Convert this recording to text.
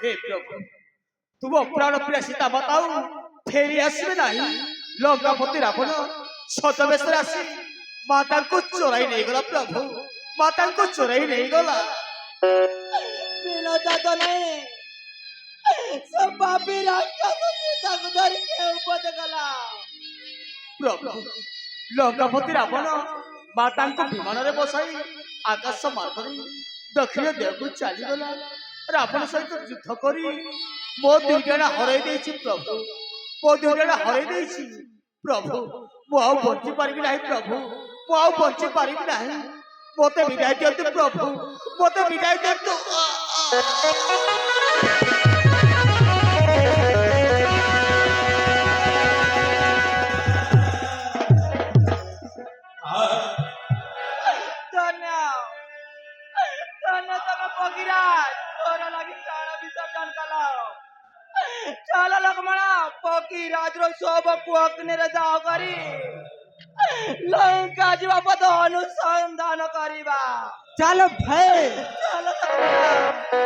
हे प्रभु तुम प्राण प्रिय सीता बताओ फेरी आसबे नहीं लंकापति रावण छद्मवेश आसी माता को चोराई नहीं गला प्रभु माता को चोराई नहीं गला बिना तो नहीं सब पापी राक्षस सीता को धर के ऊपर गला प्रभु लंकापति रावण माता को विमान रे बसाई आकाश मार्ग दक्षिण देव को चली गला रावण सहित युद्ध करी मो दुईटा हरई देछि प्रभु मो दुईटा हरई देछि प्रभु मु आउ बंची पारिबि नाही प्रभु मु आउ बंची पारिबि नाही मोते विदाय दियंतु प्रभु मोते विदाय दियंतु पगिराज तोरा लगी प्राण विसर्जन कलाओ चल लक्ष्मण पगिराज रो सब को अग्नि रे दाह करी लंका जीवा पद अनुसंधान करिबा चलो भाई चल